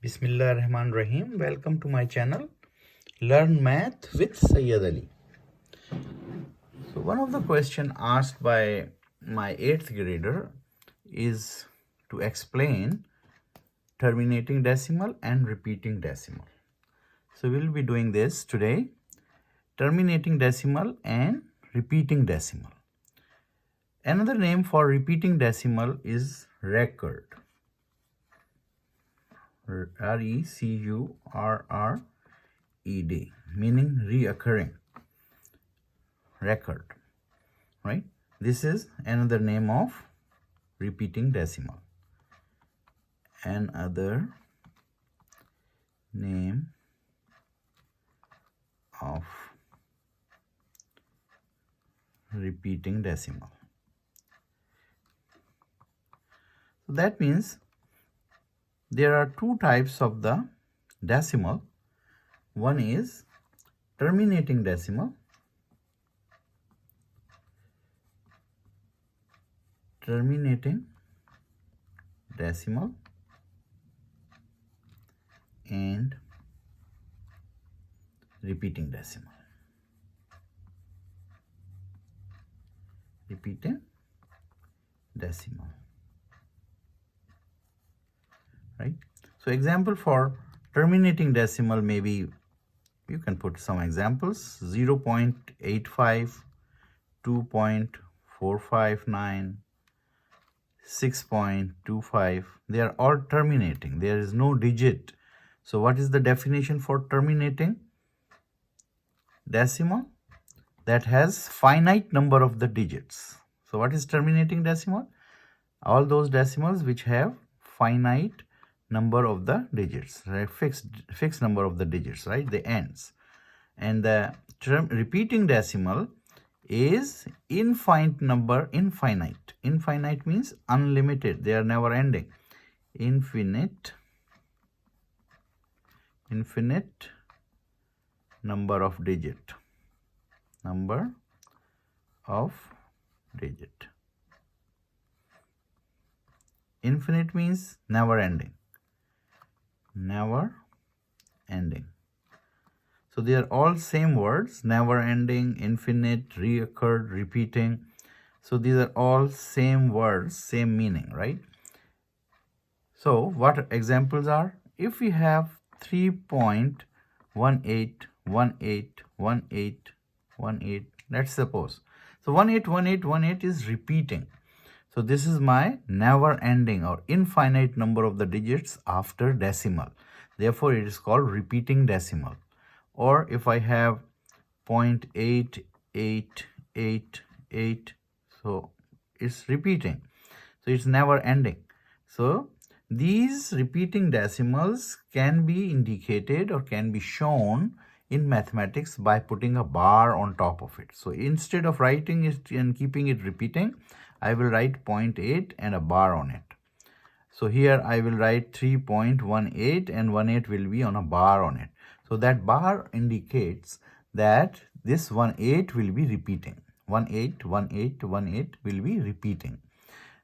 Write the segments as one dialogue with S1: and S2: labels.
S1: Bismillahirrahmanirrahim. Welcome to my channel, Learn Math with Sayyid Ali. So one of the questions asked by my 8th grader is to explain terminating decimal and repeating decimal. So we'll be doing this today, terminating decimal and repeating decimal. Another name for repeating decimal is recurred. R-E-C-U-R-R-E-D, meaning reoccurring, recurred, right? This is another name of repeating decimal. Another name of repeating decimal. So that means there are two types of the decimal. One is terminating decimal. Terminating decimal and repeating decimal. Repeating decimal. Right? So example for terminating decimal, maybe you can put some examples: 0.85, 2.459, 6.25. They are all terminating. There is no digit. So what is the definition for terminating decimal? That has finite number of the digits. So what is terminating decimal? All those decimals which have finite number of the digits, right? Fixed number of the digits, right? The ends. And the term repeating decimal is infinite number. Infinite means unlimited. They are never ending. Infinite number of digit. Number of digit. Infinite means never ending. Never ending. So they are all same words: never ending, infinite, reoccurred, repeating. So these are all same words, same meaning, right? So what examples are? If we have 3.18181818, let's suppose. So 181818 is repeating. So this is my never ending or infinite number of the digits after decimal. Therefore, it is called repeating decimal. Or if I have 0.8888, so it's repeating. So it's never ending. So these repeating decimals can be indicated or can be shown in mathematics by putting a bar on top of it. So instead of writing it and keeping it repeating, I will write 0.8 and a bar on it. So here I will write 3.18 and 18 will be on a bar on it. So that bar indicates that this 18 will be repeating. 18, 18, 18 will be repeating.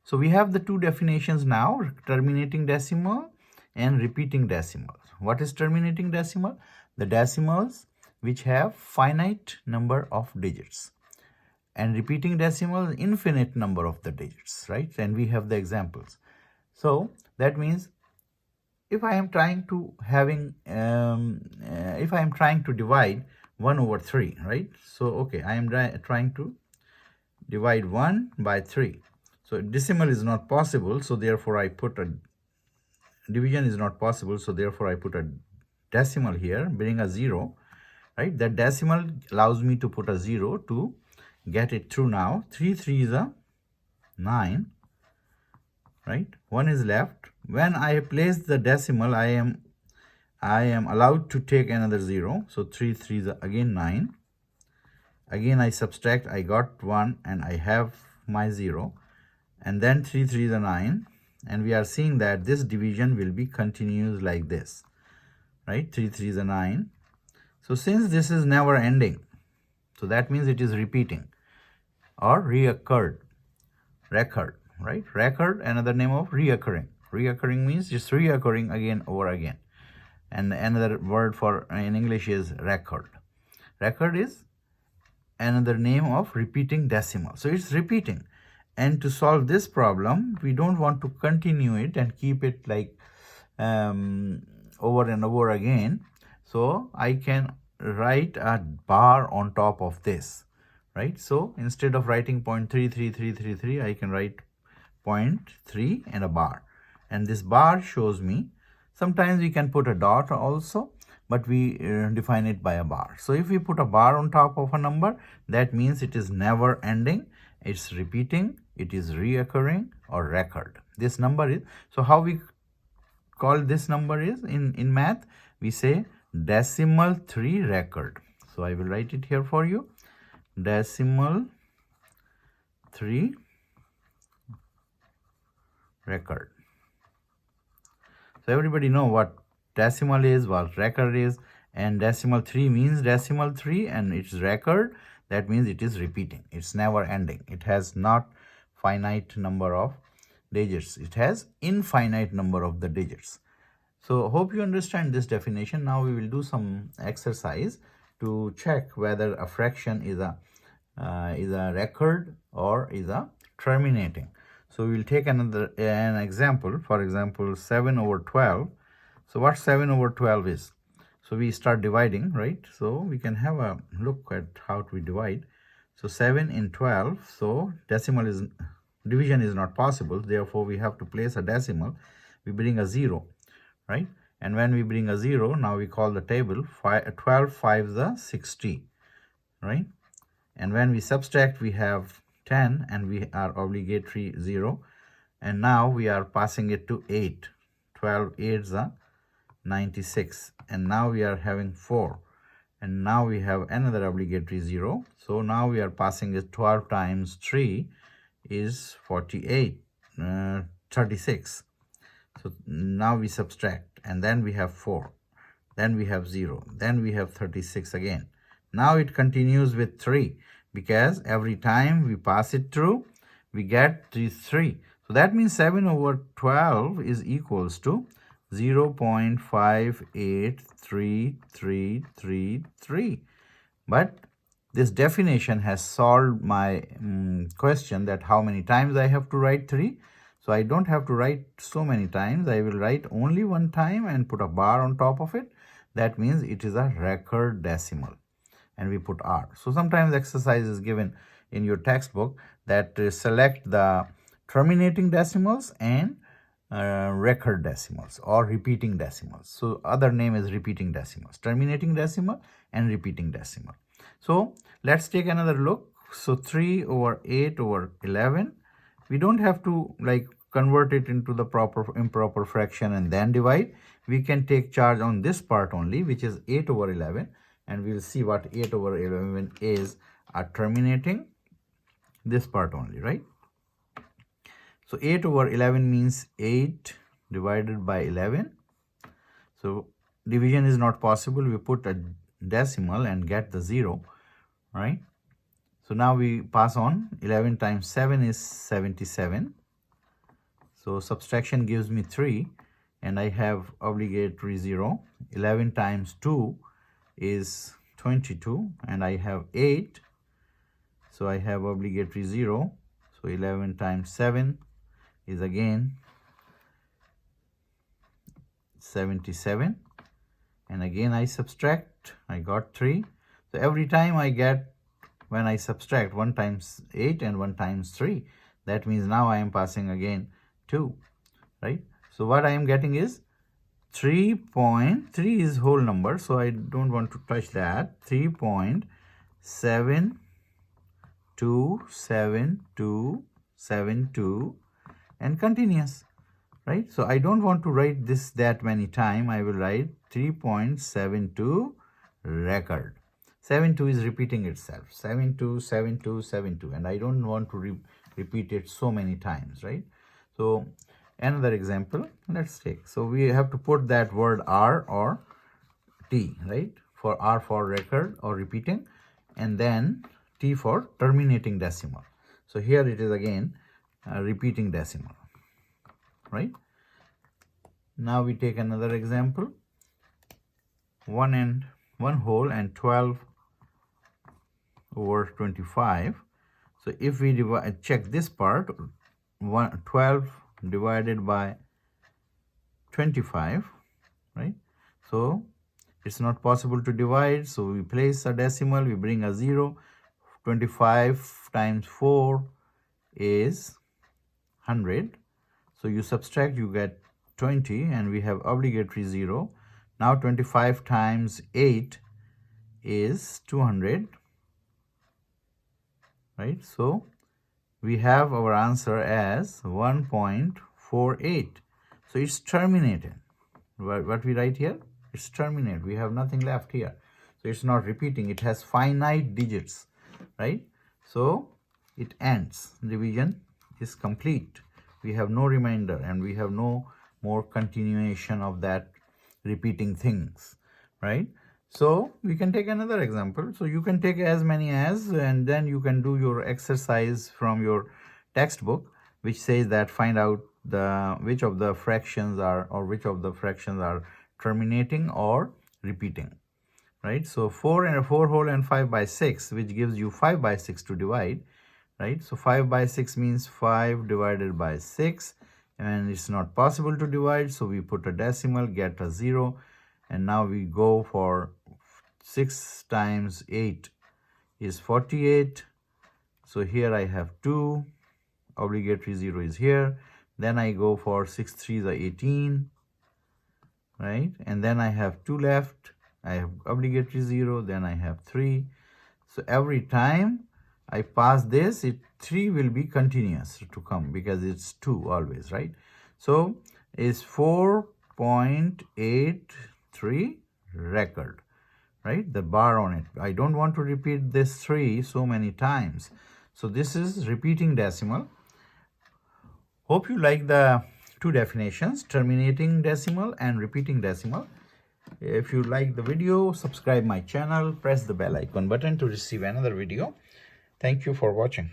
S1: So we have the two definitions now: terminating decimal and repeating decimals. What is terminating decimal? The decimals which have finite number of digits. And repeating decimal, infinite number of the digits, right? And we have the examples. So that means if I am trying to divide 1 over 3, right? So okay, I am trying to divide 1 by 3. So decimal is not possible, so therefore I put a division is not possible, so therefore I put a decimal here, bring a 0, right? That decimal allows me to put a 0 to get it through now. 3 3 is a 9, right? 1 is left. When I place the decimal, I am allowed to take another 0. So 3 3 is again 9. Again I subtract, I got 1 and I have my 0. And then 3 3 is a 9. And we are seeing that this division will be continuous like this, right? 3 3 is a 9. So since this is never ending, so that means it is repeating or reoccurred, right? Recurred, another name of reoccurring. Reoccurring means just reoccurring again over again. And another word for in English is record. Record is another name of repeating decimal. So it's repeating. And to solve this problem, we don't want to continue it and keep it like over and over again. So I can write a bar on top of this, right? So instead of writing 0.33333, I can write 0.3 and a bar. And this bar shows me, sometimes we can put a dot also, but we define it by a bar. So if we put a bar on top of a number, that means it is never ending, it's repeating, it is reoccurring or record. This number is, so how we call this number is in math, we say decimal 3 record. So I will write it here for you, decimal 3 record. So everybody know what decimal is, what record is, and decimal 3 means decimal 3 and it's record. That means it is repeating. It's never ending. It has not finite number of digits. It has infinite number of the digits. So hope you understand this definition. Now we will do some exercise to check whether a fraction is a record or is a terminating. So we will take an example. For example, 7 over 12. So what 7 over 12 is? So we start dividing, right? So we can have a look at how to divide. So 7 in 12. So division is not possible. Therefore, we have to place a decimal. We bring a 0, right? And when we bring a 0, now we call the table 12 5s are 60, right? And when we subtract, we have 10 and we are obligatory 0. And now we are passing it to 8. 12 8s are 96. And now we are having 4. And now we have another obligatory 0. So now we are passing it 12 times 3 is 48, 36. So now we subtract and then we have 4. Then we have 0. Then we have 36 again. Now it continues with 3 because every time we pass it through, we get these 3. So that means 7 over 12 is equals to 0.583333. But this definition has solved my question that how many times I have to write 3. So I don't have to write so many times. I will write only one time and put a bar on top of it. That means it is a record decimal. And we put R. So sometimes exercise is given in your textbook that select the terminating decimals and record decimals or repeating decimals. So other name is repeating decimals, terminating decimal and repeating decimal. So let's take another look. So 3 over 8 over 11. We don't have to like convert it into the improper fraction and then divide. We can take charge on this part only, which is 8 over 11. And we'll see what 8 over 11 is terminating this part only, right? So 8 over 11 means 8 divided by 11. So division is not possible. We put a decimal and get the 0, right? So now we pass on. 11 times 7 is 77. So subtraction gives me 3 and I have obligatory 0. 11 times 2 is 22 and I have 8. So I have obligatory 0. So 11 times 7 is again 77. And again I subtract. I got 3. So every time I get, when I subtract 1 times 8 and 1 times 3, that means now I am passing again 2, right? So what I am getting is 3.3 is whole number, so I don't want to touch that. 3.7272272 and continuous, right? So I don't want to write this that many times. I will write 3.72 record. 72 is repeating itself. 72, 72, 72, and I don't want to repeat it so many times, right? So another example, let's take. So we have to put that word R or T, right? For R for record or repeating, and then T for terminating decimal. So here it is again repeating decimal, right? Now we take another example. 1 whole and 12 over 25. So if we check this part, 12 divided by 25, right? So it's not possible to divide, so we place a decimal, we bring a 0. 25 times 4 is 100. So you subtract, you get 20, and we have obligatory 0. Now 25 times 8 is 200, right? So we have our answer as 1.48. So it's terminated. What we write here? It's terminated. We have nothing left here. So it's not repeating. It has finite digits, right? So it ends. Division is complete. We have no remainder, and we have no more continuation of that repeating things, right? So we can take another example. So you can take as many as, and then you can do your exercise from your textbook, which says that find out which of the fractions are terminating or repeating, right? So 4 and 4 whole and 5 by 6, which gives you 5 by 6 to divide, right? So 5 by 6 means 5 divided by 6, and it's not possible to divide, so we put a decimal, get a 0, and now we go for 6 times 8 is 48. So here I have 2, obligatory 0 is here. Then I go for 6 3s are 18, right? And then I have 2 left. I have obligatory 0, then I have 3. So every time I pass this, 3 will be continuous to come because it's 2 always, right? So is 4.83 record, right? The bar on it. I don't want to repeat this 3 so many times. So this is repeating decimal. Hope you like the two definitions, terminating decimal and repeating decimal. If you like the video, subscribe my channel, press the bell icon button to receive another video. Thank you for watching.